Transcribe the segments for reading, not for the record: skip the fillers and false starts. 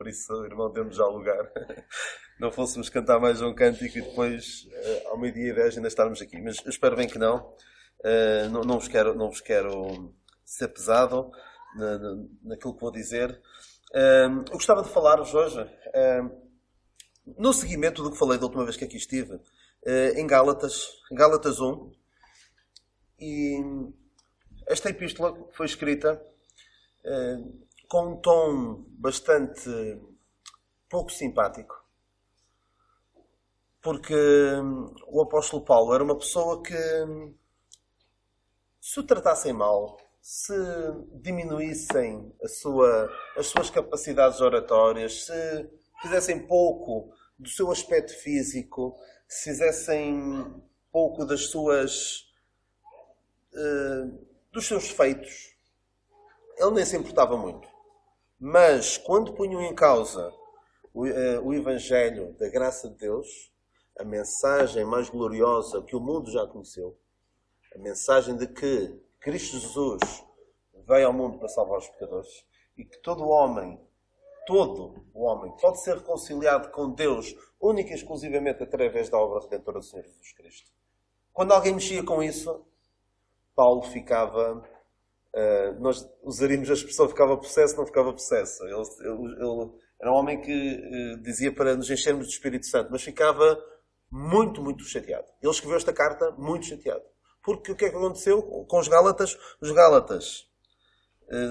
por isso, irmão, demos já o lugar. Não fôssemos cantar mais um cântico e depois, ao meio-dia e 10, ainda estarmos aqui. Mas eu espero bem que não. Não vos quero ser pesado naquilo que vou dizer. Eu gostava de falar-vos hoje, no seguimento do que falei da última vez que aqui estive, em Gálatas 1. E esta epístola foi escrita com um tom bastante pouco simpático. Porque o apóstolo Paulo era uma pessoa que, se o tratassem mal, se diminuíssem as suas capacidades oratórias, se fizessem pouco do seu aspecto físico, se fizessem pouco dos seus feitos, ele nem se importava muito. Mas, quando punham em causa o Evangelho da graça de Deus, a mensagem mais gloriosa que o mundo já conheceu, a mensagem de que Cristo Jesus veio ao mundo para salvar os pecadores e que todo o homem pode ser reconciliado com Deus única e exclusivamente através da obra redentora do Senhor Jesus Cristo. Quando alguém mexia com isso, Paulo ficava... nós usaríamos a expressão ficava possesso, não ficava possesso. Ele era um homem que dizia para nos enchermos do Espírito Santo, mas ficava muito, muito chateado. Ele escreveu esta carta muito chateado. Porque o que é que aconteceu com os Gálatas? Os Gálatas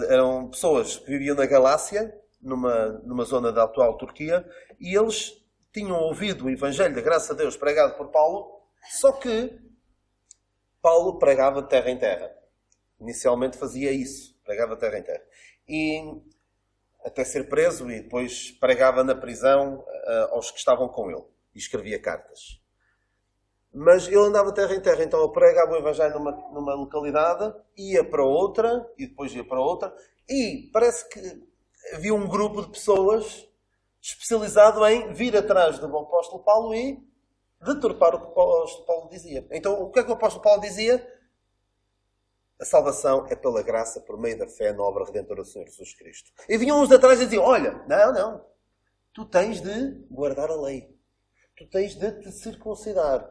eram pessoas que viviam na Galácia, numa zona da atual Turquia, e eles tinham ouvido o Evangelho da graça de Deus pregado por Paulo, só que Paulo pregava de terra em terra. Inicialmente fazia isso, pregava de terra em terra. E até ser preso, e depois pregava na prisão aos que estavam com ele. E escrevia cartas. Mas ele andava de terra em terra, então ele pregava o Evangelho numa localidade, ia para outra, e depois ia para outra, e parece que havia um grupo de pessoas especializado em vir atrás do apóstolo Paulo e deturpar o que o apóstolo Paulo dizia. Então, o que é que o apóstolo Paulo dizia? A salvação é pela graça, por meio da fé na obra redentora do Senhor Jesus Cristo. E vinham uns de atrás e diziam, olha, não, tu tens de guardar a lei. Tu tens de te circuncidar.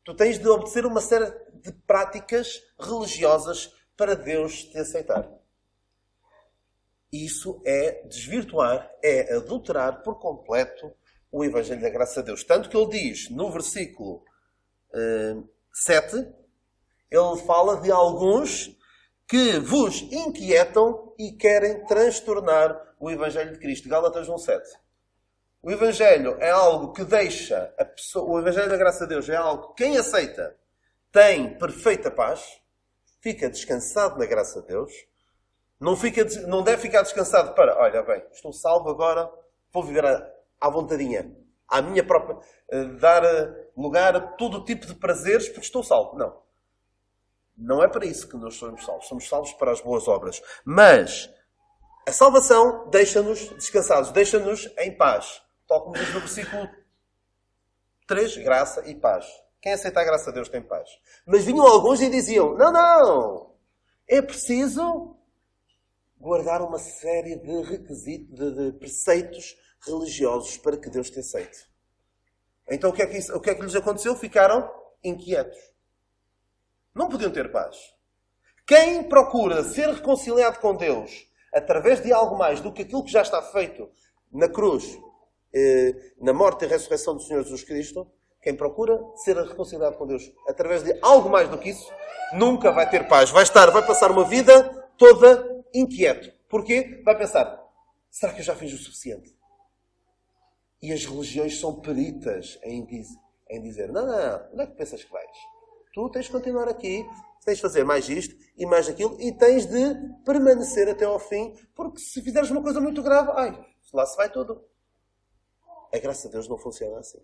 Tu tens de obedecer uma série de práticas religiosas para Deus te aceitar. Isso é desvirtuar, é adulterar por completo o Evangelho da graça de Deus. Tanto que ele diz, no versículo 7, ele fala de alguns que vos inquietam e querem transtornar o Evangelho de Cristo. Gálatas 1:7. O Evangelho é algo que deixa a pessoa... O Evangelho da graça de Deus é algo que quem aceita tem perfeita paz, fica descansado na graça de Deus, não deve ficar descansado para, olha bem, estou salvo agora, vou viver à vontadinha, à minha própria... dar lugar a todo tipo de prazeres porque estou salvo. Não. Não é para isso que nós somos salvos. Somos salvos para as boas obras. Mas a salvação deixa-nos descansados, deixa-nos em paz. Tal como diz no versículo 3, graça e paz. Quem aceita a graça de Deus tem paz. Mas vinham alguns e diziam, não, é preciso guardar uma série de requisitos, de preceitos religiosos para que Deus te aceite. Então o que é que lhes aconteceu? Ficaram inquietos. Não podiam ter paz. Quem procura ser reconciliado com Deus através de algo mais do que aquilo que já está feito na cruz, na morte e ressurreição do Senhor Jesus Cristo, quem procura ser reconciliado com Deus através de algo mais do que isso, nunca vai ter paz. Vai passar uma vida toda inquieto. Porquê? Vai pensar, será que eu já fiz o suficiente? E as religiões são peritas em dizer, não, onde é que pensas que vais? Tu tens de continuar aqui, tens de fazer mais isto e mais aquilo e tens de permanecer até ao fim, porque se fizeres uma coisa muito grave, lá se vai tudo. A graça de Deus não funciona assim.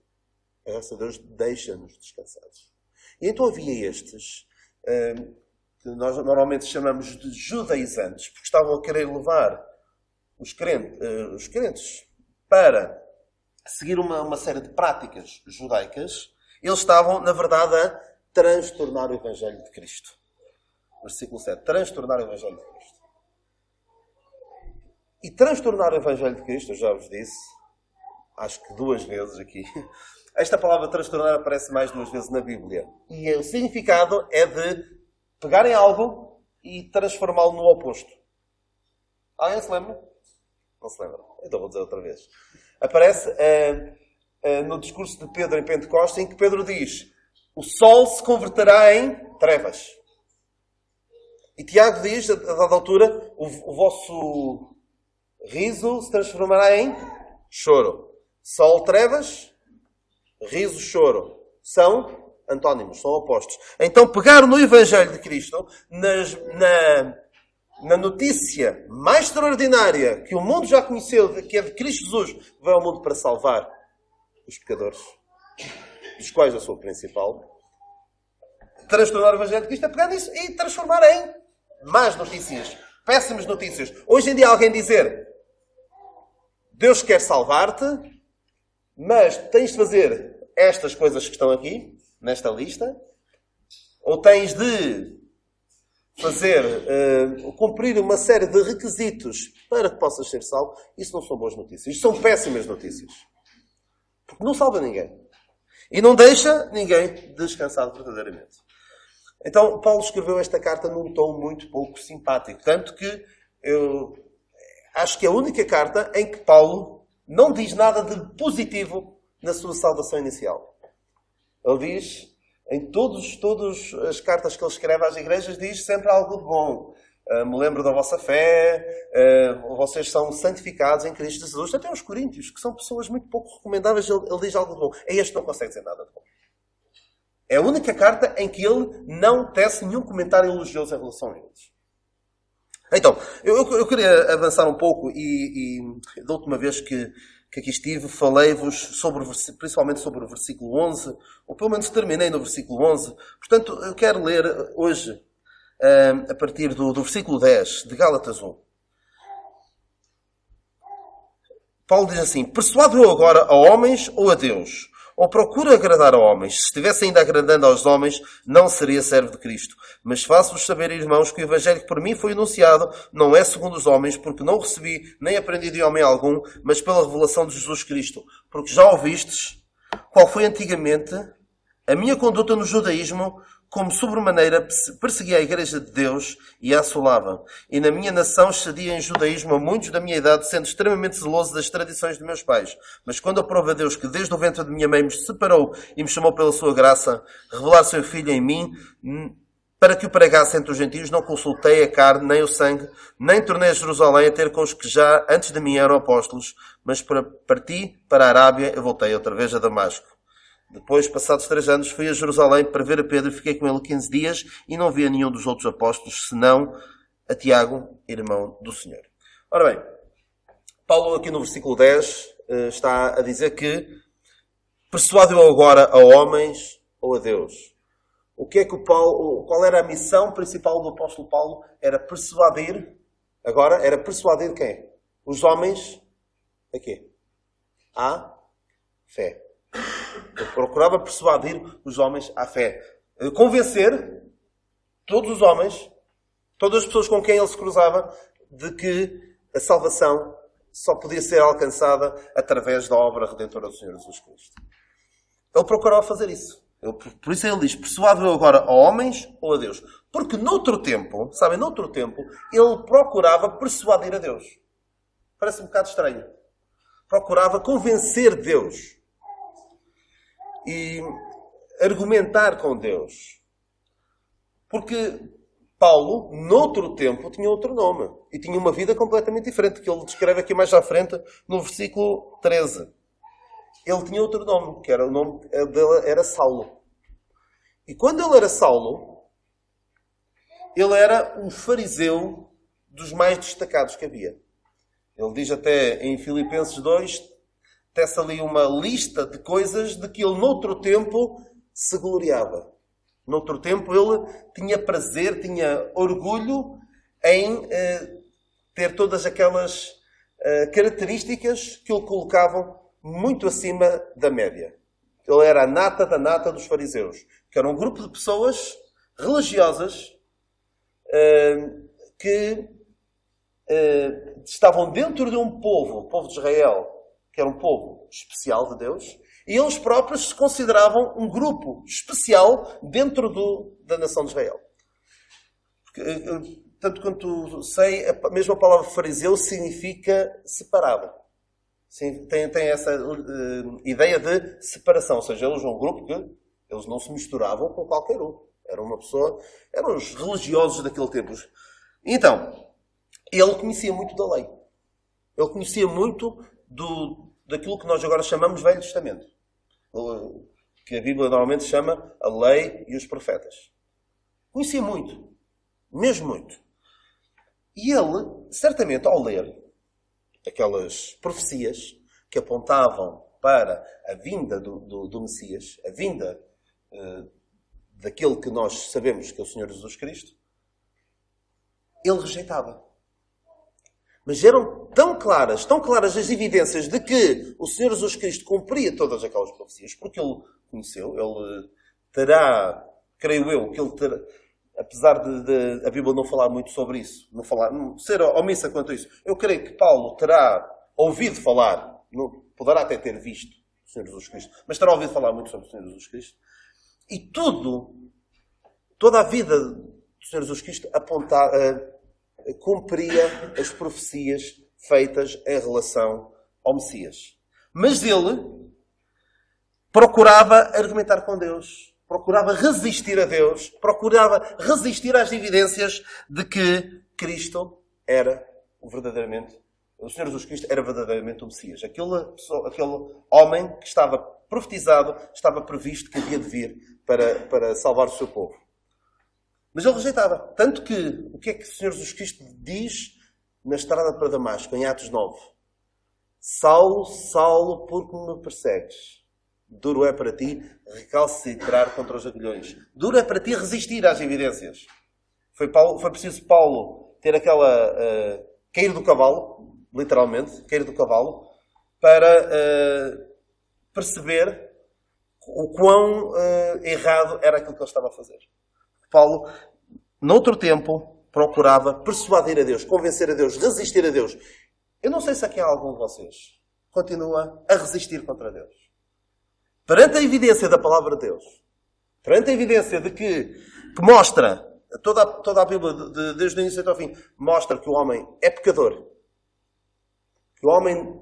A graça de Deus deixa-nos descansados. E então havia estes, que nós normalmente chamamos de judaizantes, porque estavam a querer levar os crentes para seguir uma série de práticas judaicas. Eles estavam, na verdade, a transtornar o Evangelho de Cristo. Versículo 7. Transtornar o Evangelho de Cristo. e transtornar o Evangelho de Cristo. Eu já vos disse, acho que 2 vezes aqui. Esta palavra transtornar aparece mais 2 vezes na Bíblia. E o significado é de pegarem algo e transformá-lo no oposto. Alguém se lembra? Não se lembra? Então vou dizer outra vez. Aparece no discurso de Pedro em Pentecostes, em que Pedro diz: o sol se converterá em trevas. E Tiago diz, a dada altura, o vosso riso se transformará em choro. Sol, trevas, riso, choro. São antónimos, são opostos. Então, pegar no Evangelho de Cristo, na notícia mais extraordinária que o mundo já conheceu, que é de Cristo Jesus, veio ao mundo para salvar os pecadores, dos quais eu sou o principal. Transtornar o Evangelho de Cristo é pegar nisso e transformar em más notícias, péssimas notícias. Hoje em dia alguém dizer: Deus quer salvar-te, mas tens de fazer estas coisas que estão aqui, nesta lista, ou tens de cumprir uma série de requisitos para que possas ser salvo. Isso não são boas notícias. Isto são péssimas notícias. Porque não salva ninguém. E não deixa ninguém descansado verdadeiramente. Então, Paulo escreveu esta carta num tom muito pouco simpático. Tanto que eu acho que é a única carta em que Paulo não diz nada de positivo na sua salvação inicial. Ele diz, em todas as cartas que ele escreve às igrejas, diz sempre algo de bom. Me lembro da vossa fé, vocês são santificados em Cristo Jesus. Até os coríntios, que são pessoas muito pouco recomendáveis, ele diz algo de bom. Este não consegue dizer nada de bom. É a única carta em que ele não tece nenhum comentário elogioso em relação a eles. Então, eu queria avançar um pouco e da última vez que aqui estive, falei-vos principalmente sobre o versículo 11, ou pelo menos terminei no versículo 11. Portanto, eu quero ler hoje, a partir do versículo 10, de Gálatas 1. Paulo diz assim: persuado eu agora a homens ou a Deus? Ou procuro agradar a homens? Se estivesse ainda agradando aos homens, não seria servo de Cristo. Mas faço-vos saber, irmãos, que o Evangelho que por mim foi anunciado não é segundo os homens, porque não o recebi, nem aprendi de homem algum, mas pela revelação de Jesus Cristo. Porque já ouvistes qual foi antigamente a minha conduta no judaísmo, como sobremaneira perseguia a Igreja de Deus e a assolava. E na minha nação excedia em judaísmo a muitos da minha idade, sendo extremamente zeloso das tradições de meus pais. Mas quando aprove a Deus que desde o ventre de minha mãe me separou e me chamou pela sua graça, revelar seu Filho em mim, para que o pregasse entre os gentios, não consultei a carne nem o sangue, nem tornei a Jerusalém a ter com os que já antes de mim eram apóstolos, mas parti para a Arábia e voltei outra vez a Damasco. Depois, passados 3 anos, fui a Jerusalém para ver a Pedro e fiquei com ele 15 dias e não vi a nenhum dos outros apóstolos, senão a Tiago, irmão do Senhor. Ora bem, Paulo aqui no versículo 10 está a dizer que persuado eu agora a homens ou a Deus. O que é que qual era a missão principal do apóstolo Paulo? Era persuadir, agora era persuadir quem? Os homens a quê? À fé. Eu procurava persuadir os homens à fé. Convencer todos os homens, todas as pessoas com quem ele se cruzava, de que a salvação só podia ser alcançada através da obra redentora do Senhor Jesus Cristo. Ele procurava fazer isso. Por isso ele diz, persuado eu agora a homens ou a Deus? Porque noutro tempo, sabem, noutro tempo, ele procurava persuadir a Deus. Parece um bocado estranho. Procurava convencer Deus. E argumentar com Deus. Porque Paulo, noutro tempo, tinha outro nome. E tinha uma vida completamente diferente, que ele descreve aqui mais à frente, no versículo 13. Ele tinha outro nome, que era o nome dele era Saulo. E quando ele era Saulo, ele era um fariseu dos mais destacados que havia. Ele diz até em Filipenses 2, tece ali uma lista de coisas de que ele, noutro tempo, se gloriava. Noutro tempo, ele tinha prazer, tinha orgulho em ter todas aquelas características que o colocavam muito acima da média. Ele era a nata da nata dos fariseus, que era um grupo de pessoas religiosas que estavam dentro de um povo, o povo de Israel, que era um povo especial de Deus, e eles próprios se consideravam um grupo especial dentro da nação de Israel. Porque, tanto quanto sei, a mesma palavra fariseu significa separado. Sim, tem essa ideia de separação. Ou seja, eles eram um grupo que eles não se misturavam com qualquer um. Era uma pessoa, eram os religiosos daquele tempo. Então, ele conhecia muito da lei. Ele conhecia muito daquilo que nós agora chamamos Velho Testamento. Que a Bíblia normalmente chama a lei e os profetas. Conhecia muito. Mesmo muito. E ele, certamente, ao ler aquelas profecias que apontavam para a vinda do Messias, a vinda daquele que nós sabemos que é o Senhor Jesus Cristo, ele rejeitava. Mas eram tão claras as evidências de que o Senhor Jesus Cristo cumpria todas aquelas profecias, porque ele conheceu, ele terá, creio eu, que ele terá, apesar de a Bíblia não falar muito sobre isso, não ser omissa quanto a isso, eu creio que Paulo terá ouvido falar, poderá até ter visto o Senhor Jesus Cristo, mas terá ouvido falar muito sobre o Senhor Jesus Cristo. E toda a vida do Senhor Jesus Cristo cumpria as profecias feitas em relação ao Messias. Mas ele procurava argumentar com Deus, procurava resistir a Deus, procurava resistir às evidências de que Cristo era verdadeiramente, o Senhor Jesus Cristo era verdadeiramente o Messias. Aquele homem que estava profetizado, estava previsto que havia de vir para salvar o seu povo. Mas ele rejeitava. Tanto que, o que é que o Senhor Jesus Cristo diz na estrada para Damasco, em Atos 9? Saulo, Saulo, por que me persegues? Duro é para ti recalcitrar contra os aguilhões. Duro é para ti resistir às evidências. Foi preciso Paulo ter aquela... cair do cavalo, literalmente, cair do cavalo, para perceber o quão errado era aquilo que ele estava a fazer. Paulo, noutro tempo, procurava persuadir a Deus, convencer a Deus, resistir a Deus. Eu não sei se aqui há algum de vocês continua a resistir contra Deus. Perante a evidência da palavra de Deus, perante a evidência de que mostra, toda a Bíblia, desde o início até ao fim, mostra que o homem é pecador. Que o homem,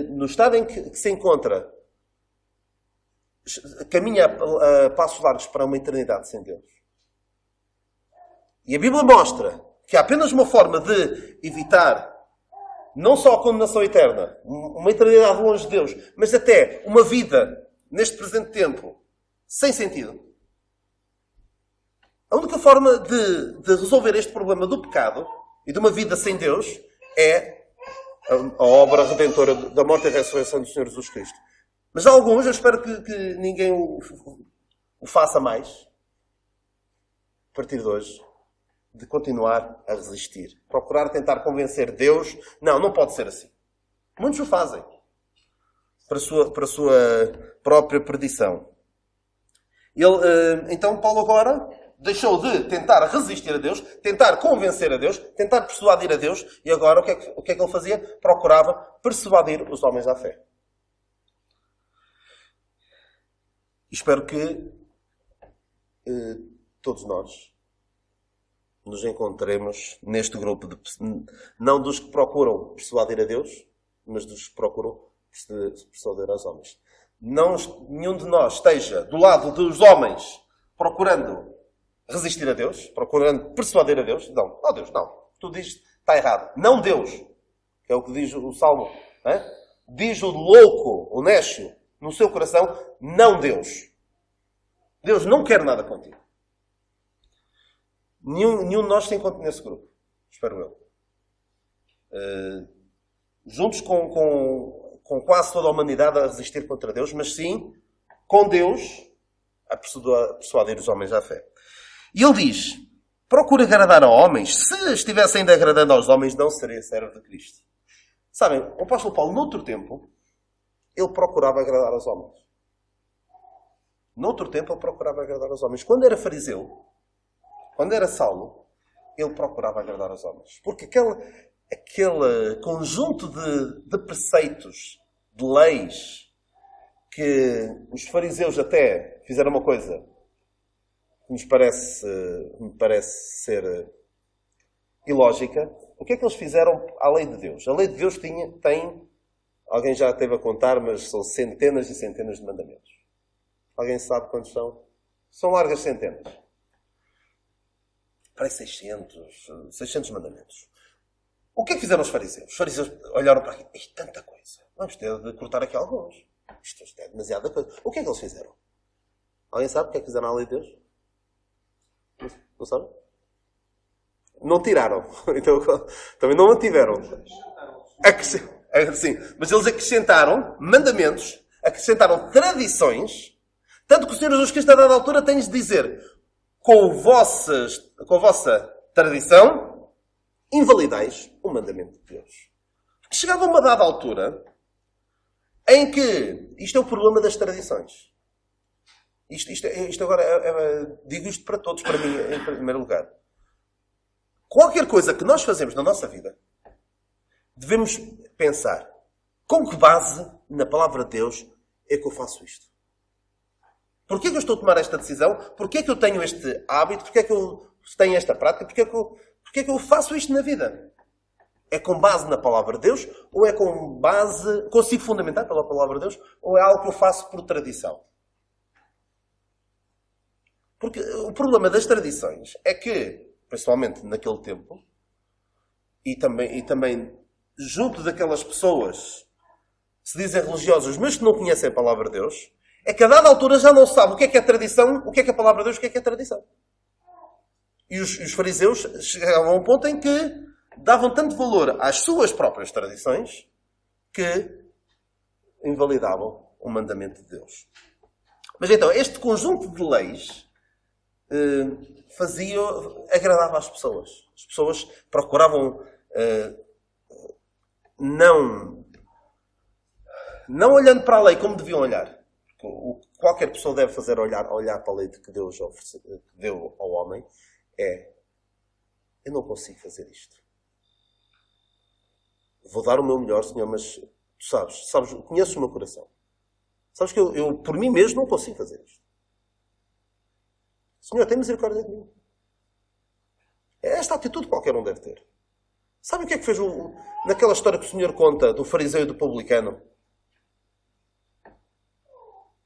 no estado em que se encontra, caminha a passos largos para uma eternidade sem Deus. E a Bíblia mostra que há apenas uma forma de evitar não só a condenação eterna, uma eternidade longe de Deus, mas até uma vida neste presente tempo sem sentido. A única forma de resolver este problema do pecado e de uma vida sem Deus é a obra redentora da morte e ressurreição do Senhor Jesus Cristo. Mas alguns, eu espero que ninguém o faça mais, a partir de hoje, de continuar a resistir. Procurar tentar convencer Deus. Não pode ser assim. Muitos o fazem. Para a sua própria perdição. Então Paulo agora deixou de tentar resistir a Deus, tentar convencer a Deus, tentar persuadir a Deus, e agora o que é que ele fazia? Procurava persuadir os homens à fé. Espero que todos nós nos encontremos neste grupo, não dos que procuram persuadir a Deus, mas dos que procuram persuadir aos homens. Nenhum de nós esteja do lado dos homens procurando resistir a Deus, procurando persuadir a Deus. Não, Deus, não. Tu dizes, está errado. Não Deus. Que é o que diz o Salmo. Diz o louco, o nécio, no seu coração, não Deus. Deus não quer nada contigo. Nenhum de nós se encontra nesse grupo. Espero eu. Juntos com quase toda a humanidade a resistir contra Deus, mas sim com Deus a persuadir os homens à fé. E ele diz, procura agradar a homens. Se estivesse ainda agradando aos homens, não seria servo de Cristo. Sabem, o apóstolo Paulo, noutro tempo, ele procurava agradar aos homens. Noutro tempo, ele procurava agradar aos homens. Quando era fariseu, quando era Saulo, ele procurava agradar aos homens. Porque aquele conjunto de preceitos, de leis, que os fariseus até fizeram uma coisa que me parece ser ilógica. O que é que eles fizeram à lei de Deus? A lei de Deus tem, alguém já esteve a contar, mas são centenas e centenas de mandamentos. Alguém sabe quantos são? São largas centenas. Parece 600 mandamentos. O que é que fizeram os fariseus? Os fariseus olharam para aqui. Isto é tanta coisa. Vamos ter de cortar aqui alguns. Isto é demasiada coisa. O que é que eles fizeram? Alguém sabe o que é que fizeram à lei de Deus? Não sabe? Não tiraram. Então, também não mantiveram. Sim, mas eles acrescentaram mandamentos, acrescentaram tradições, tanto que o Senhor Jesus Cristo, a dada altura, tem-lhes de dizer: com a vossa tradição, invalidais o mandamento de Deus. Chegava uma dada altura em que isto é o problema das tradições. Isto agora, digo isto para todos, para mim, em primeiro lugar. Qualquer coisa que nós fazemos na nossa vida, devemos pensar: com que base na palavra de Deus é que eu faço isto? Porquê é que eu estou a tomar esta decisão? Porquê é que eu tenho este hábito? Porquê é que eu tenho esta prática? Porquê é que eu faço isto na vida? É com base na palavra de Deus? Ou é com base... Consigo fundamentar pela palavra de Deus? Ou é algo que eu faço por tradição? Porque o problema das tradições é que, principalmente naquele tempo, e também junto daquelas pessoas que se dizem religiosas, mas que não conhecem a palavra de Deus, é que a dada altura já não sabe o que é tradição, o que é a palavra de Deus, o que é tradição. E os fariseus chegavam a um ponto em que davam tanto valor às suas próprias tradições que invalidavam o mandamento de Deus. Mas então, este conjunto de leis agradava às pessoas. As pessoas procuravam não olhando para a lei como deviam olhar. O que qualquer pessoa deve fazer olhar para a lei que Deus deu ao homem é: eu não consigo fazer isto. Vou dar o meu melhor, Senhor, mas tu sabes, conheces o meu coração. Sabes que eu por mim mesmo não consigo fazer isto. Senhor, tem misericórdia de mim. É esta atitude que qualquer um deve ter. Sabe o que é que fez naquela história que o Senhor conta do fariseu e do publicano?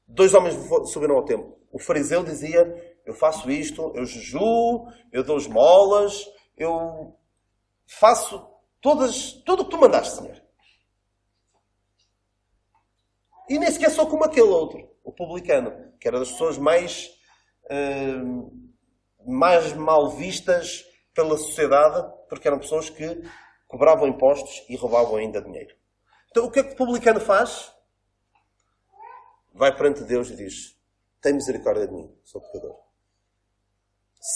2 homens subiram ao templo. O fariseu dizia: eu faço isto, eu jejuo, eu dou esmolas, eu faço tudo o que tu mandaste, Senhor. E nem sequer só como aquele outro, o publicano, que era das pessoas mais mal vistas pela sociedade, porque eram pessoas que cobravam impostos e roubavam ainda dinheiro. Então o que é que o publicano faz? Vai perante Deus e diz: tem misericórdia de mim, sou pecador.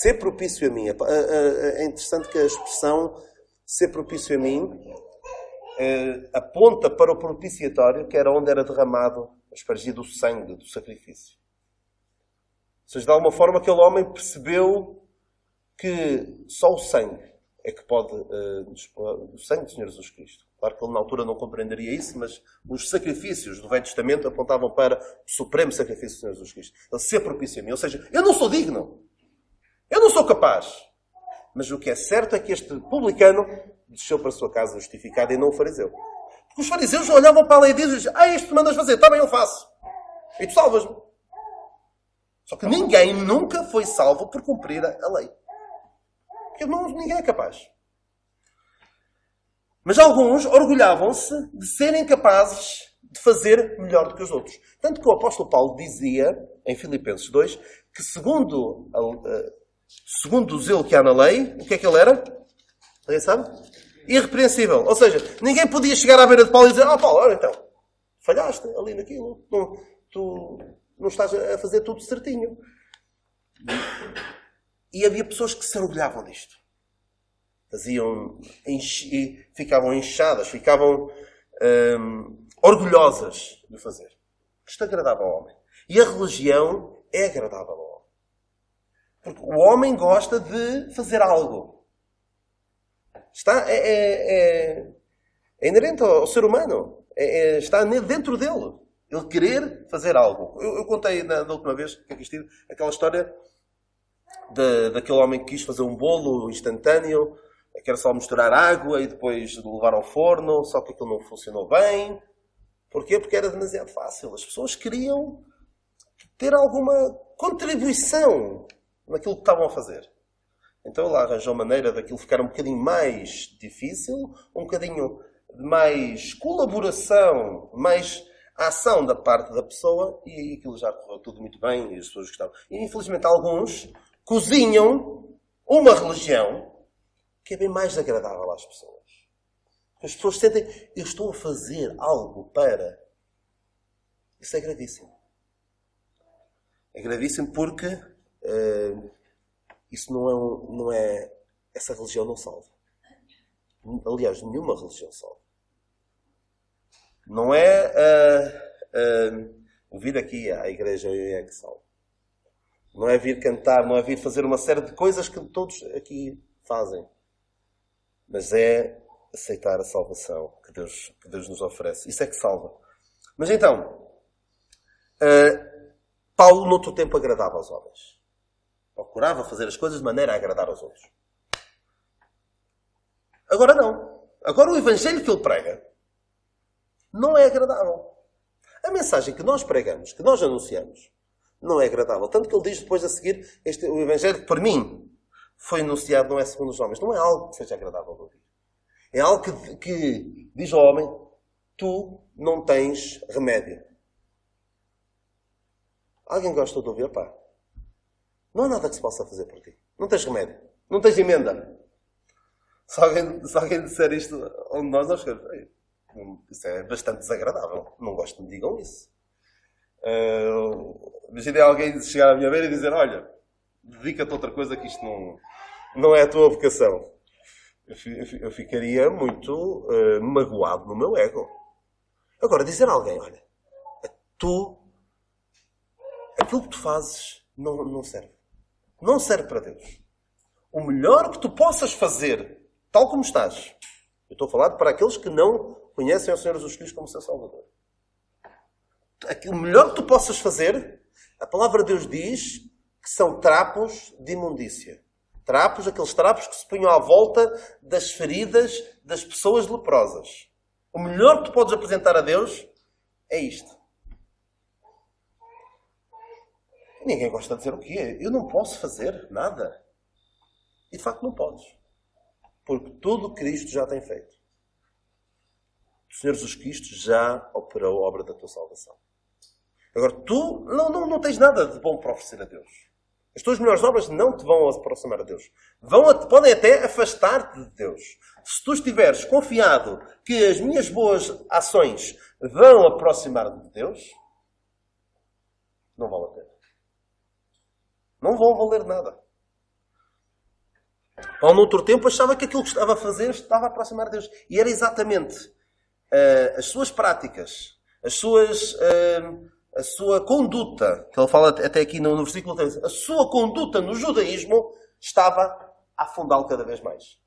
Ser propício a mim. É interessante que a expressão ser propício a mim aponta para o propiciatório, que era onde era derramado, espargido o sangue do sacrifício. Ou seja, de alguma forma aquele homem percebeu que só o sangue é que pode... o sangue do Senhor Jesus Cristo. Claro que ele na altura não compreenderia isso, mas os sacrifícios do Velho Testamento apontavam para o supremo sacrifício do Senhor Jesus Cristo. Ele ser propício a mim. Ou seja, eu não sou digno. Eu não sou capaz. Mas o que é certo é que este publicano desceu para a sua casa justificado e não o fariseu. Porque os fariseus olhavam para a lei de Deus e diziam: isto tu mandas fazer, também eu faço. E tu salvas-me. Só que ninguém nunca foi salvo por cumprir a lei. Porque ninguém é capaz. Mas alguns orgulhavam-se de serem capazes de fazer melhor do que os outros. Tanto que o apóstolo Paulo dizia, em Filipenses 2, que segundo o zelo que há na lei, o que é que ele era? Alguém sabe? Irrepreensível. Ou seja, ninguém podia chegar à beira de Paulo e dizer: Paulo, olha então, falhaste ali naquilo. Tu não estás a fazer tudo certinho. E havia pessoas que se orgulhavam disto. Ficavam inchadas, ficavam orgulhosas de fazer. Isto agradava ao homem. E a religião é agradável ao homem. Porque o homem gosta de fazer algo. É inerente ao ser humano. Está dentro dele. Ele querer fazer algo. Eu contei da última vez que aqui estive aquela história daquele homem que quis fazer um bolo instantâneo, que era só misturar água e depois levar ao forno, só que aquilo não funcionou bem. Porquê? Porque era demasiado fácil. As pessoas queriam ter alguma contribuição naquilo que estavam a fazer. Então ele arranjou maneira daquilo ficar um bocadinho mais difícil, um bocadinho mais colaboração, mais ação da parte da pessoa, e aquilo já correu tudo muito bem e as pessoas gostavam. E infelizmente alguns cozinham uma religião que é bem mais agradável às pessoas. As pessoas sentem, eu estou a fazer algo para... Isso é gravíssimo. É gravíssimo porque isso não é... Essa religião não salva. Aliás, nenhuma religião salva. Não é o vir aqui à igreja é que salva. Não é vir cantar, não é vir fazer uma série de coisas que todos aqui fazem. Mas é aceitar a salvação que Deus nos oferece. Isso é que salva. Mas então, Paulo, noutro tempo, agradava aos homens. Procurava fazer as coisas de maneira a agradar aos outros. Agora não. Agora o evangelho que ele prega não é agradável. A mensagem que nós pregamos, que nós anunciamos, não é agradável. Tanto que ele diz depois a seguir, o evangelho que por mim foi anunciado não é segundo os homens. Não é algo que seja agradável de ouvir. É algo que diz ao homem, tu não tens remédio. Alguém gosta de ouvir? Pá, não há nada que se possa fazer por ti. Não tens remédio. Não tens emenda. Se alguém disser isto onde nós ficamos, isso é bastante desagradável. Não gosto que me digam isso. Imagina alguém chegar à minha beira e dizer, olha, dedica-te a outra coisa que isto não é a tua vocação. Eu ficaria muito magoado no meu ego. Agora, dizer a alguém, olha, aquilo que tu fazes não serve. Não serve para Deus. O melhor que tu possas fazer, tal como estás, eu estou a falar para aqueles que não conhecem o Senhor Jesus Cristo como seu Salvador. O melhor que tu possas fazer, a palavra de Deus diz que são trapos de imundícia. Trapos, aqueles trapos que se punham à volta das feridas das pessoas leprosas. O melhor que tu podes apresentar a Deus é isto. Ninguém gosta de dizer o quê? Eu não posso fazer nada. E de facto não podes. Porque tudo Cristo já tem feito. O Senhor Jesus Cristo já operou a obra da tua salvação. Agora, tu não tens nada de bom para oferecer a Deus. As tuas melhores obras não te vão aproximar a Deus. Podem até afastar-te de Deus. Se tu estiveres confiado que as minhas boas ações vão aproximar-te de Deus, não vale a pena. Não vão valer nada. Paulo, no outro tempo, achava que aquilo que estava a fazer estava a aproximar a Deus. E era exatamente as suas práticas, a sua conduta, que ele fala até aqui no versículo 13, a sua conduta no judaísmo estava a afundá-lo cada vez mais.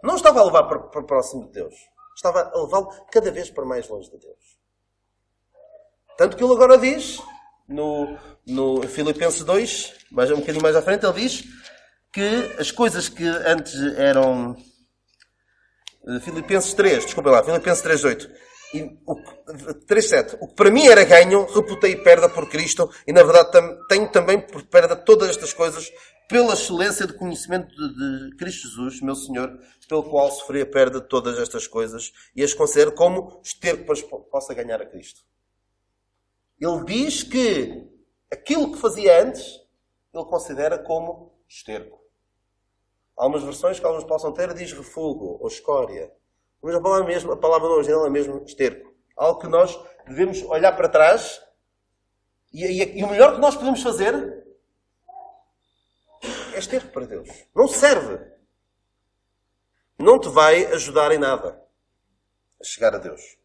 Não estava a levar para próximo de Deus. Estava a levá-lo cada vez para mais longe de Deus. Tanto que ele agora diz, no Filipenses 2, um bocadinho mais à frente, ele diz que as coisas que antes eram... Filipenses 3:8. 3:7. O que para mim era ganho, reputei perda por Cristo, e na verdade tenho também por perda todas estas coisas, pela excelência do conhecimento de Cristo Jesus, meu Senhor, pelo qual sofri a perda de todas estas coisas, e as considero como esterco para que possa ganhar a Cristo. Ele diz que aquilo que fazia antes, ele considera como esterco. Há umas versões que alguns possam ter, diz refúgio ou escória. Mas a palavra no original é mesmo esterco. Algo que nós devemos olhar para trás e o melhor que nós podemos fazer é esterco para Deus. Não serve. Não te vai ajudar em nada a chegar a Deus.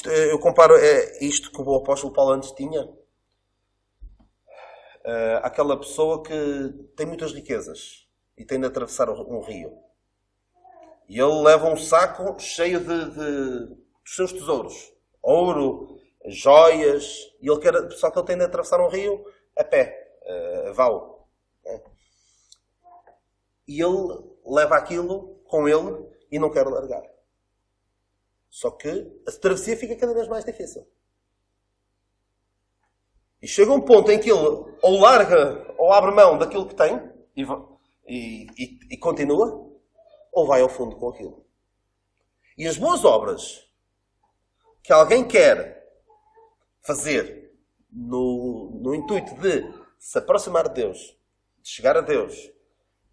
Eu comparo isto que o apóstolo Paulo antes tinha. Aquela pessoa que tem muitas riquezas e tem de atravessar um rio. E ele leva um saco cheio dos seus tesouros. Ouro, joias. Só que ele tem de atravessar um rio a pé, a vau. E ele leva aquilo com ele e não quer largar. Só que a travessia fica cada vez mais difícil. E chega um ponto em que ele ou larga ou abre mão daquilo que tem e continua, ou vai ao fundo com aquilo. E as boas obras que alguém quer fazer no intuito de se aproximar de Deus, de chegar a Deus,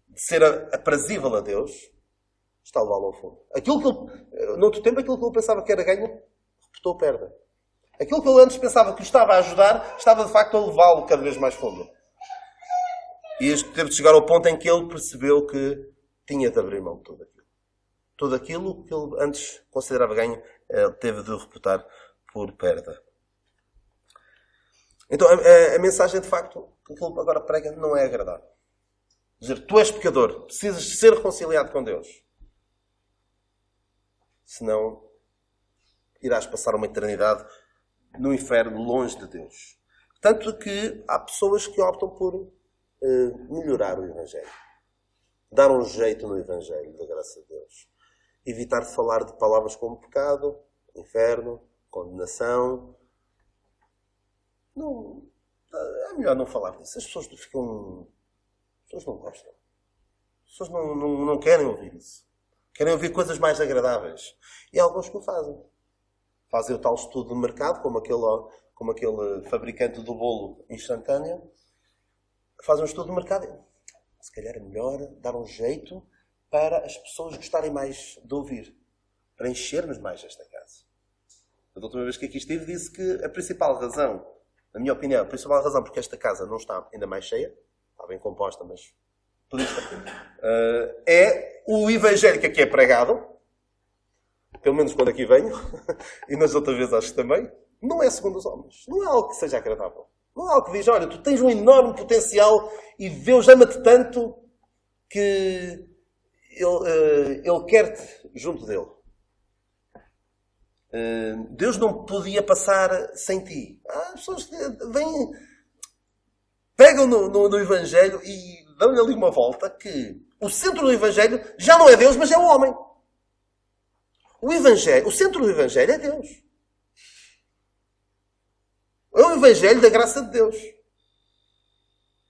de ser aprazível a Deus, está a levá-lo ao fundo. No outro tempo, aquilo que ele pensava que era ganho, reportou perda. Aquilo que ele antes pensava que o estava a ajudar, estava de facto a levá-lo cada vez mais fundo. E este teve de chegar ao ponto em que ele percebeu que tinha de abrir mão de tudo aquilo. Tudo aquilo que ele antes considerava ganho, ele teve de reputar por perda. Então, a mensagem, de facto, que ele agora prega, não é agradável. Dizer, tu és pecador, precisas ser reconciliado com Deus. Senão, irás passar uma eternidade no inferno, longe de Deus. Tanto que há pessoas que optam por melhorar o Evangelho. Dar um jeito no Evangelho, da graça de Deus. Evitar de falar de palavras como pecado, inferno, condenação. Não, é melhor não falar disso. As pessoas ficam... As pessoas não gostam. As pessoas não querem ouvir isso. Querem ouvir coisas mais agradáveis. E há alguns que o fazem. Fazem o tal estudo de mercado, como aquele fabricante do bolo instantâneo. Fazem um estudo de mercado. Se calhar é melhor dar um jeito para as pessoas gostarem mais de ouvir. Para enchermos mais esta casa. Da última vez que aqui estive, disse que a principal razão, na minha opinião, a principal razão porque esta casa não está ainda mais cheia, está bem composta, mas tudo isto é o Evangelho que aqui é pregado, pelo menos quando aqui venho, e nas outras vezes acho que também, não é segundo os homens. Não é algo que seja agradável. Não é algo que diz, olha, tu tens um enorme potencial e Deus ama-te tanto que Ele quer-te junto dele. Deus não podia passar sem ti. As pessoas pegam no Evangelho e dão-lhe ali uma volta que o centro do Evangelho já não é Deus, mas é o homem. O centro do Evangelho é Deus. É o Evangelho da graça de Deus.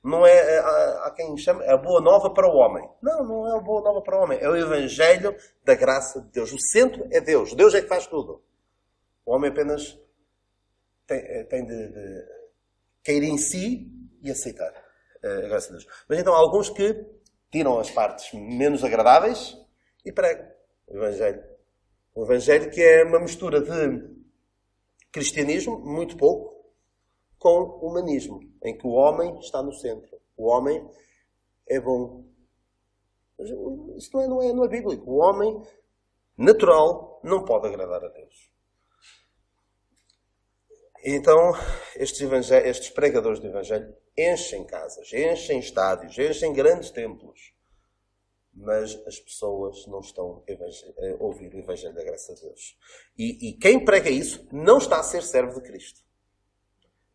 Não é, há quem chama, é a boa nova para o homem. Não é a boa nova para o homem. É o Evangelho da graça de Deus. O centro é Deus. Deus é que faz tudo. O homem apenas tem de cair em si e aceitar a graça de Deus. Mas então há alguns que tiram as partes menos agradáveis e pregam o Evangelho. O Evangelho que é uma mistura de cristianismo, muito pouco, com humanismo, em que o homem está no centro. O homem é bom. Mas isso não é bíblico. O homem natural não pode agradar a Deus. Então, estes pregadores do Evangelho enchem casas, enchem estádios, enchem grandes templos. Mas as pessoas não estão a ouvir o Evangelho da graça de Deus. E quem prega isso não está a ser servo de Cristo.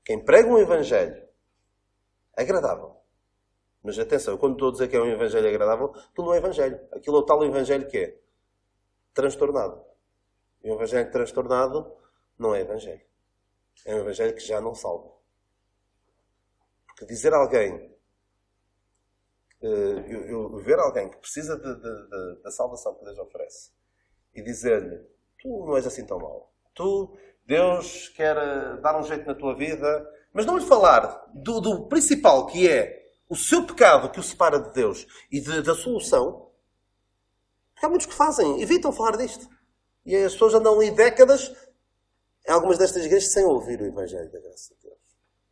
Quem prega um Evangelho agradável. Mas atenção, quando estou a dizer que é um Evangelho agradável, aquilo não é Evangelho. Aquilo é o tal Evangelho que é transtornado. E um Evangelho transtornado não é Evangelho. É um Evangelho que já não salva. Porque dizer a alguém, eu ver alguém que precisa da salvação que Deus oferece e dizer-lhe, tu não és assim tão mau. Deus quer dar um jeito na tua vida, mas não lhe falar do principal, que é o seu pecado que o separa de Deus e da solução. Porque há muitos que fazem, evitam falar disto. E as pessoas andam ali décadas em algumas destas igrejas sem ouvir o Evangelho da graça de Deus.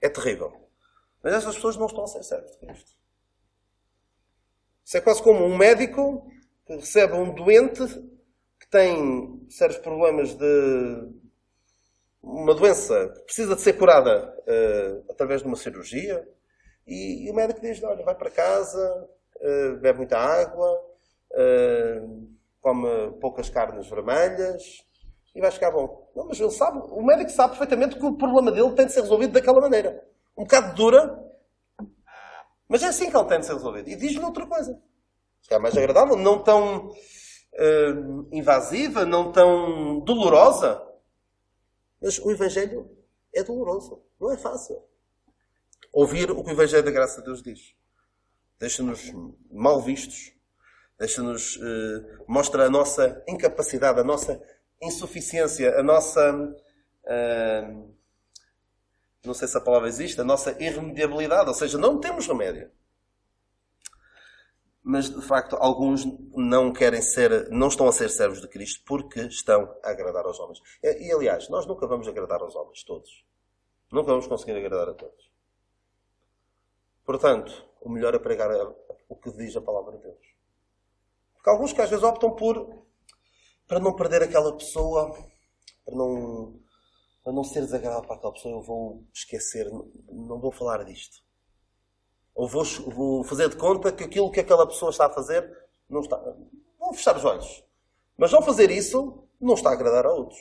É terrível. Mas essas pessoas não estão a ser servos de Cristo. Isso é quase como um médico que recebe um doente que tem sérios problemas de uma doença que precisa de ser curada através de uma cirurgia, e o médico diz, olha, vai para casa, bebe muita água, come poucas carnes vermelhas e vai ficar bom. Não, mas ele sabe, o médico sabe perfeitamente que o problema dele tem de ser resolvido daquela maneira. Um bocado dura, mas é assim que ele tem de ser resolvido. E diz-lhe outra coisa. Que é mais agradável, não tão invasiva, não tão dolorosa. Mas o Evangelho é doloroso. Não é fácil. Ouvir o que o Evangelho da Graça de Deus diz. Deixa-nos mal vistos. Deixa-nos... mostra a nossa incapacidade, a nossa insuficiência, a nossa... não sei se a palavra existe. A nossa irremediabilidade. Ou seja, não temos remédio. Mas, de facto, alguns não estão a ser servos de Cristo porque estão a agradar aos homens. E, aliás, nós nunca vamos agradar aos homens, todos. Nunca vamos conseguir agradar a todos. Portanto, o melhor é pregar o que diz a palavra de Deus. Porque alguns que às vezes optam para não perder aquela pessoa, para não ser desagradável para aquela pessoa, eu vou esquecer, não vou falar disto. Ou vou fazer de conta que aquilo que aquela pessoa está a fazer não está... Vou fechar os olhos. Mas ao fazer isso, não está a agradar a outros.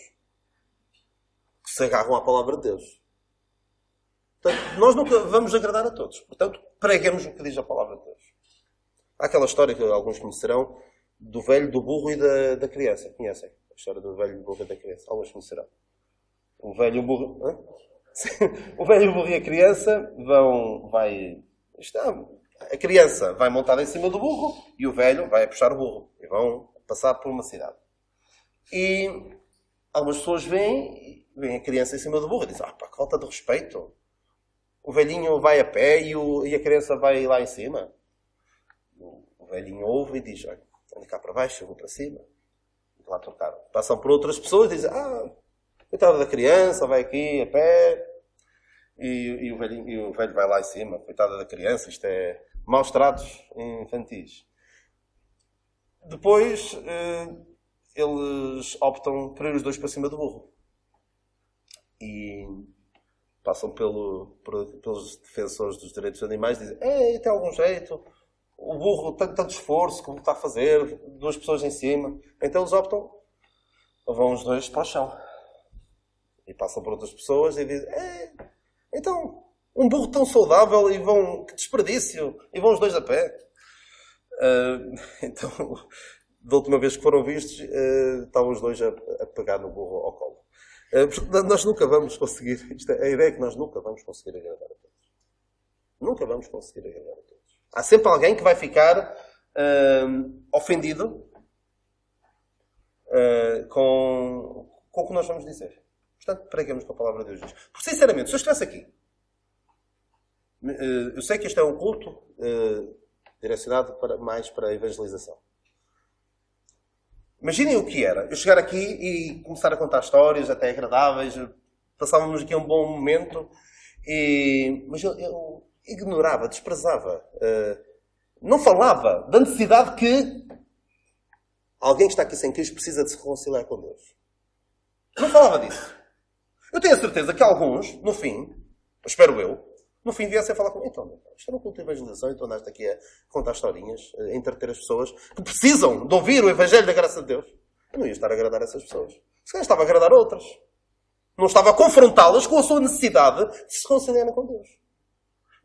Que se agarram à palavra de Deus. Portanto, nós nunca vamos agradar a todos. Portanto, preguemos o que diz a palavra de Deus. Há aquela história que alguns conhecerão do velho, do burro e da criança. Conhecem? A história do velho, do burro e da criança. Alguns conhecerão. O velho, o burro... Hã? O velho, o burro e a criança a criança vai montada em cima do burro e o velho vai puxar o burro. E vão passar por uma cidade. E algumas pessoas veem a criança em cima do burro e dizem, que falta de respeito. O velhinho vai a pé e a criança vai lá em cima. O velhinho ouve e diz, olha, anda cá para baixo, eu vou para cima. E lá trocaram. Passam por outras pessoas e dizem, coitada da criança, vai aqui a pé. E o velho vai lá em cima. Coitada da criança, isto é maus tratos infantis. Depois, eles optam por ir os dois para cima do burro. E passam pelos defensores dos direitos dos animais e dizem, tem algum jeito, o burro tem tanto esforço como está a fazer, duas pessoas em cima. Então eles optam, vão os dois para o chão. E passam por outras pessoas e dizem, então, um burro tão saudável que desperdício, e vão os dois a pé. Então, da última vez que foram vistos, estavam os dois a pegar no burro ao colo. Nós nunca vamos conseguir, a ideia é que nós nunca vamos conseguir agradar a todos. Nunca vamos conseguir agradar a todos. Há sempre alguém que vai ficar ofendido com o que nós vamos dizer. Portanto, preguemos com a palavra de Deus. Porque, sinceramente, se eu estivesse aqui, eu sei que este é um culto direcionado mais para a evangelização. Imaginem o que era. Eu chegar aqui e começar a contar histórias até agradáveis. Passávamos aqui um bom momento. Mas eu ignorava, desprezava. Não falava da necessidade que alguém que está aqui sem Cristo precisa de se reconciliar com Deus. Não falava disso. Eu tenho a certeza que alguns, no fim, espero eu, no fim viessem a falar comigo. Então, isto é um culto de evangelização, então andaste aqui a contar historinhas, a entreter as pessoas que precisam de ouvir o Evangelho da Graça de Deus. Eu não ia estar a agradar essas pessoas. Se calhar estava a agradar outras. Não estava a confrontá-las com a sua necessidade de se reconciliarem com Deus.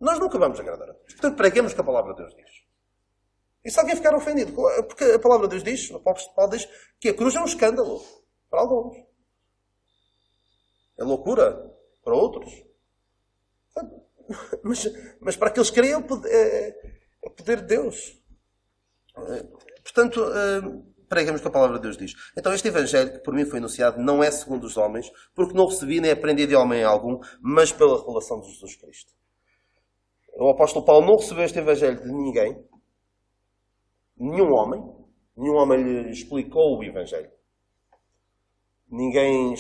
Nós nunca vamos agradar a Deus. Portanto, preguemos o que a palavra de Deus diz. E se alguém ficar ofendido, porque a palavra de Deus diz, o apóstolo Paulo diz, que a cruz é um escândalo para alguns. É loucura para outros. Mas para aqueles que creem é o poder de Deus. Portanto, pregamos o que a palavra de Deus diz. Então este Evangelho que por mim foi anunciado não é segundo os homens, porque não recebi nem aprendi de homem algum, mas pela revelação de Jesus Cristo. O apóstolo Paulo não recebeu este Evangelho de ninguém. Nenhum homem lhe explicou o Evangelho. Ninguém o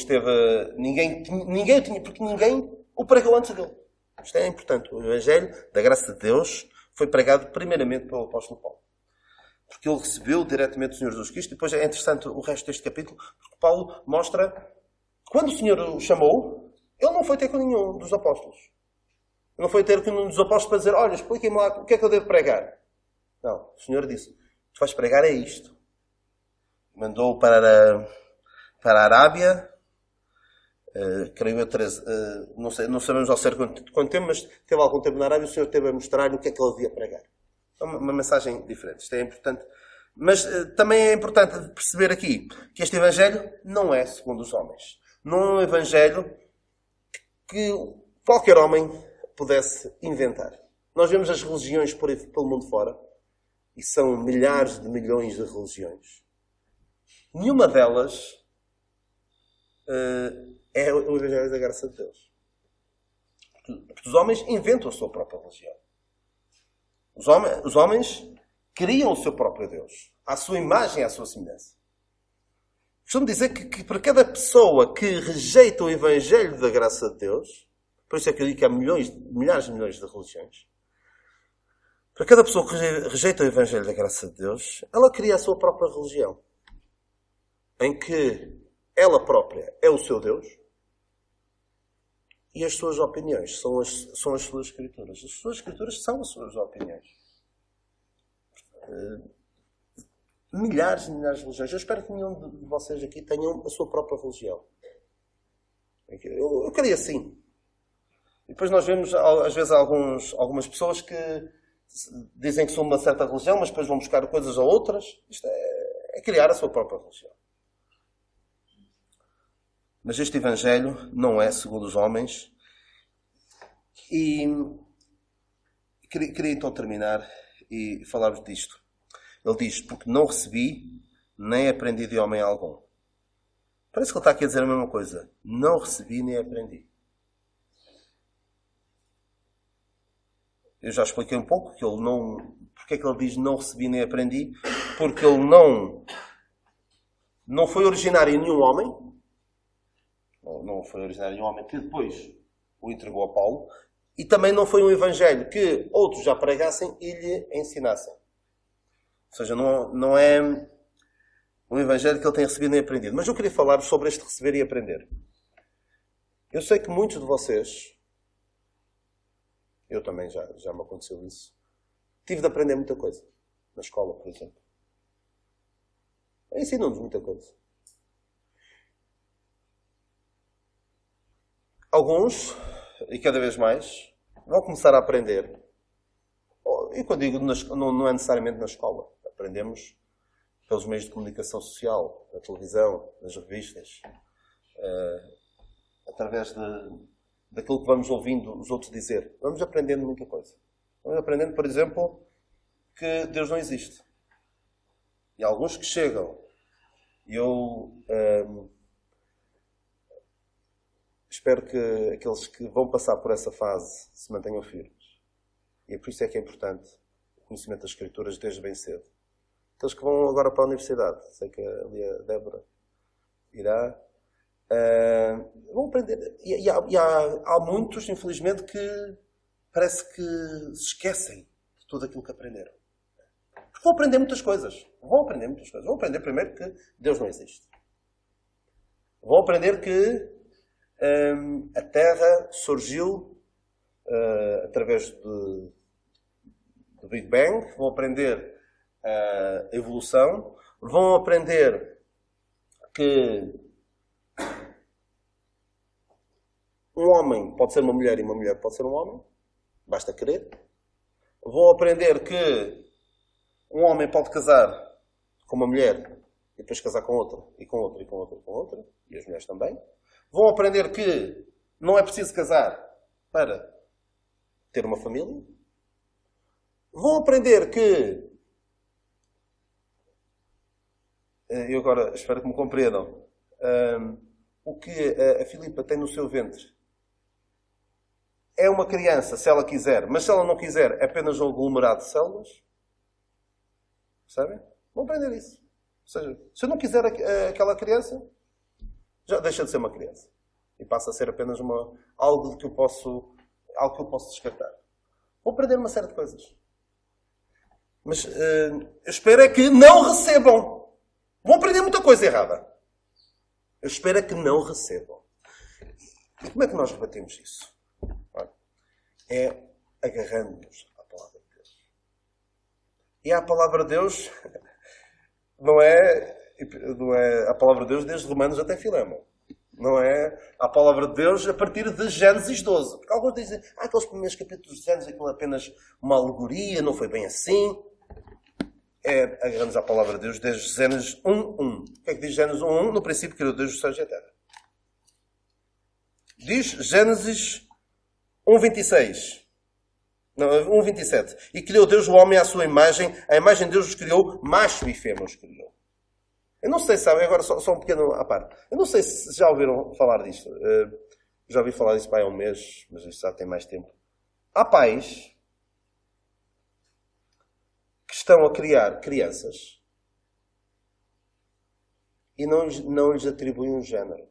tinha, porque ninguém o pregou antes dele. Isto é importante. O Evangelho da Graça de Deus foi pregado primeiramente pelo apóstolo Paulo. Porque ele recebeu diretamente do Senhor Jesus Cristo. E depois é interessante o resto deste capítulo, porque Paulo mostra que quando o Senhor o chamou, ele não foi ter com nenhum dos apóstolos. Ele não foi ter com nenhum dos apóstolos para dizer, olha, expliquem-me lá o que é que eu devo pregar. Não. O Senhor disse, tu vais pregar é isto. Mandou para a Arábia, creio eu, não sabemos ao certo quanto tempo, mas teve algum tempo na Arábia, o Senhor teve a mostrar o que é que ele devia pregar. É uma mensagem diferente. Isto é importante. Mas também é importante perceber aqui que este Evangelho não é segundo os homens. Não é um Evangelho que qualquer homem pudesse inventar. Nós vemos as religiões pelo mundo fora, e são milhares de milhões de religiões. Nenhuma delas é o Evangelho da graça de Deus. Porque os homens inventam a sua própria religião. Os homens criam o seu próprio Deus, à sua imagem e à sua semelhança. Costumo dizer que para cada pessoa que rejeita o Evangelho da graça de Deus, por isso é que eu digo que há milhares de milhões de religiões, para cada pessoa que rejeita o Evangelho da graça de Deus, ela cria a sua própria religião, em que ela própria é o seu Deus e as suas opiniões são as suas escrituras. As suas escrituras são as suas opiniões. Milhares e milhares de religiões. Eu espero que nenhum de vocês aqui tenham a sua própria religião. Eu queria sim. E depois nós vemos, às vezes, algumas pessoas que dizem que são uma certa religião, mas depois vão buscar coisas a outras. Isto é criar a sua própria religião. Mas este Evangelho não é segundo os homens. E queria então terminar e falar-vos disto. Ele diz, porque não recebi, nem aprendi de homem algum. Parece que ele está aqui a dizer a mesma coisa. Não recebi, nem aprendi. Eu já expliquei um pouco que ele não... Porque é que ele diz não recebi, nem aprendi? Porque ele não foi originário em nenhum homem. Não foi originário em nenhum homem que depois o entregou a Paulo. E também não foi um evangelho que outros já pregassem e lhe ensinassem. Ou seja, não é um evangelho que ele tenha recebido nem aprendido. Mas eu queria falar sobre este receber e aprender. Eu sei que muitos de vocês, eu também já me aconteceu isso, tive de aprender muita coisa. Na escola, por exemplo. Ensinam-nos muita coisa. Alguns, e cada vez mais, vão começar a aprender. E quando digo não é necessariamente na escola. Aprendemos pelos meios de comunicação social, na televisão, nas revistas, através daquilo que vamos ouvindo os outros dizer. Vamos aprendendo muita coisa. Vamos aprendendo, por exemplo, que Deus não existe. E há alguns que chegam. E eu espero que aqueles que vão passar por essa fase se mantenham firmes. E é por isso é que é importante o conhecimento das Escrituras desde bem cedo. Aqueles que vão agora para a universidade, sei que ali a Débora irá, vão aprender. E há muitos, infelizmente, que parece que se esquecem de tudo aquilo que aprenderam. Porque vão aprender muitas coisas. Vão aprender primeiro que Deus não existe. Vão aprender que a Terra surgiu através do Big Bang. Vão aprender a evolução. Vão aprender que um homem pode ser uma mulher e uma mulher pode ser um homem. Basta querer. Vão aprender que um homem pode casar com uma mulher e depois casar com outra, e com outra, e com outra, e com outra. E as mulheres também. Vão aprender que não é preciso casar para ter uma família. Vão aprender que... Eu agora espero que me compreendam. O que a Filipa tem no seu ventre é uma criança, se ela quiser. Mas se ela não quiser, é apenas um aglomerado de células. Percebem? Vão aprender isso. Ou seja, se eu não quiser aquela criança, já deixa de ser uma criança. E passa a ser apenas algo que eu posso descartar. Vou aprender uma série de coisas. Mas eu espero é que não recebam. Vão aprender muita coisa errada. Eu espero é que não recebam. E como é que nós rebatemos isso? É agarrando-nos à palavra de Deus. E a palavra de Deus não é a palavra de Deus desde Romanos até Filemão. Não é a palavra de Deus a partir de Gênesis 12. Porque alguns dizem, aqueles primeiros capítulos de Gênesis, aquilo é apenas uma alegoria, não foi bem assim. Agarramos a palavra de Deus desde Gênesis 1:1. O que é que diz Gênesis 1:1? No princípio criou Deus os céus e a terra. Diz Gênesis 1:26. Não, 1:27. E criou Deus o homem à sua imagem. A imagem de Deus os criou, macho e fêmea os criou. Eu não sei se sabem, agora só um pequeno à parte. Eu não sei se já ouviram falar disto. Já ouvi falar disto há um mês, mas isto já tem mais tempo. Há pais que estão a criar crianças e não lhes atribuem um género. Ou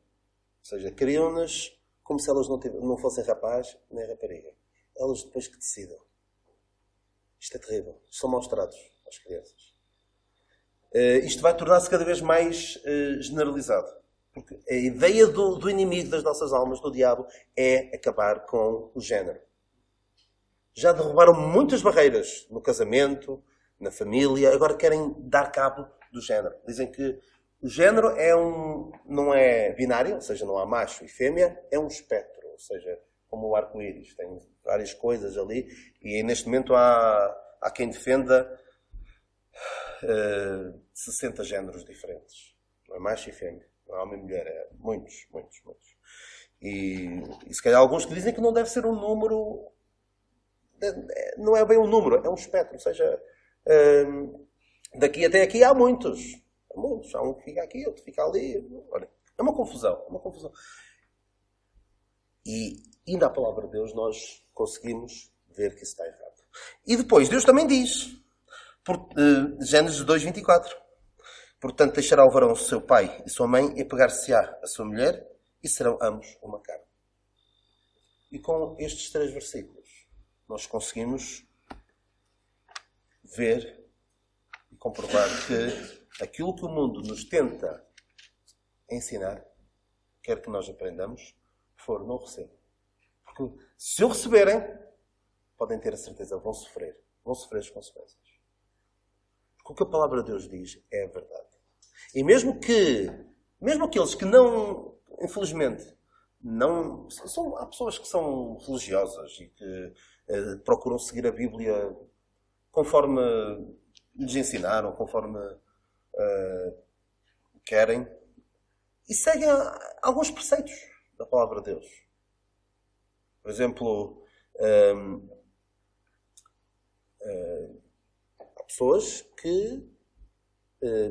seja, criam-nas como se elas não fossem rapaz nem rapariga. Elas depois que decidam. Isto é terrível. São maus tratos às crianças. Isto vai tornar-se cada vez mais generalizado. Porque a ideia do inimigo das nossas almas, do diabo, é acabar com o género. Já derrubaram muitas barreiras no casamento, na família, agora querem dar cabo do género. Dizem que o género não é binário, ou seja, não há macho e fêmea, é um espectro, ou seja, como o arco-íris. Tem várias coisas ali e neste momento há quem defenda 60 géneros diferentes. Não é macho e fêmea. Não é homem e mulher. É muitos. E se calhar alguns que dizem que não deve ser um número. Não é bem um número, é um espectro. Ou seja, daqui até aqui há muitos. Há um que fica aqui, outro fica ali. Olha, é uma confusão. E ainda a palavra de Deus nós conseguimos ver que isso está errado. E depois Deus também diz. Gênesis 2:24. Portanto, deixará o varão seu pai e sua mãe e pegar-se-á a sua mulher e serão ambos uma carne. E com estes 3 versículos nós conseguimos ver e comprovar que aquilo que o mundo nos tenta ensinar, quer que nós aprendamos, não recebam. Porque se o receberem, podem ter a certeza, vão sofrer as consequências. Porque o que a palavra de Deus diz é a verdade. E mesmo aqueles que não, infelizmente, não... há pessoas que são religiosas e que procuram seguir a Bíblia conforme lhes ensinaram, conforme querem. E seguem alguns preceitos da palavra de Deus. Por exemplo, há pessoas que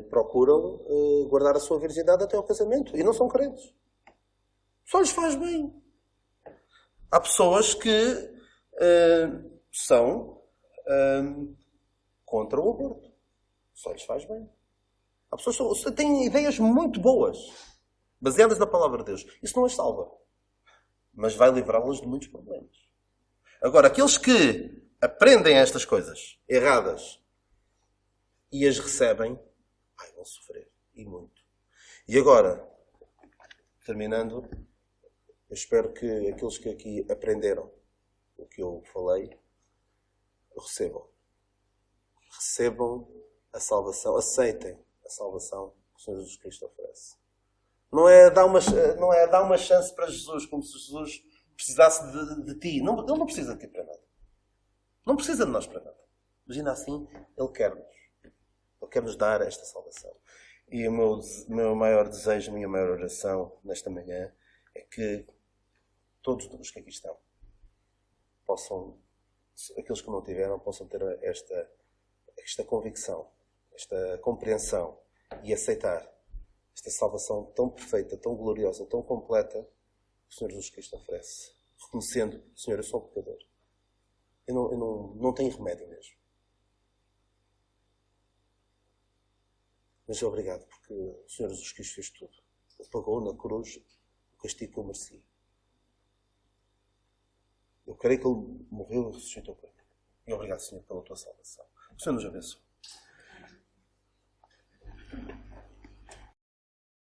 procuram guardar a sua virgindade até ao casamento e não são crentes. Só lhes faz bem. Há pessoas que são contra o aborto. Só lhes faz bem. Há pessoas que têm ideias muito boas, baseadas na palavra de Deus. Isso não as salva. Mas vai livrá-las de muitos problemas. Agora, aqueles que aprendem estas coisas erradas e as recebem, vão sofrer. E muito. E agora, terminando, eu espero que aqueles que aqui aprenderam o que eu falei, recebam. Recebam a salvação. Aceitem a salvação que o Senhor Jesus Cristo oferece. Não é dar uma chance para Jesus, como se Jesus precisasse de ti. Ele não precisa de ti para nada. Não precisa de nós para nada. Mas ainda assim, Ele quer-nos. Ele quer-nos dar esta salvação. E o meu maior desejo, a minha maior oração nesta manhã é que todos os que aqui estão possam, aqueles que não tiveram, possam ter esta convicção, esta compreensão e aceitar esta salvação tão perfeita, tão gloriosa, tão completa que o Senhor Jesus Cristo oferece. Reconhecendo, Senhor, eu sou um pecador. Eu não tenho remédio mesmo. Mas obrigado, porque o Senhor Jesus Cristo fez tudo. Ele pagou na cruz o castigo que eu merecia. Eu creio que Ele morreu e ressuscitou por mim. E obrigado, Senhor, pela tua salvação. O Senhor nos abençoe.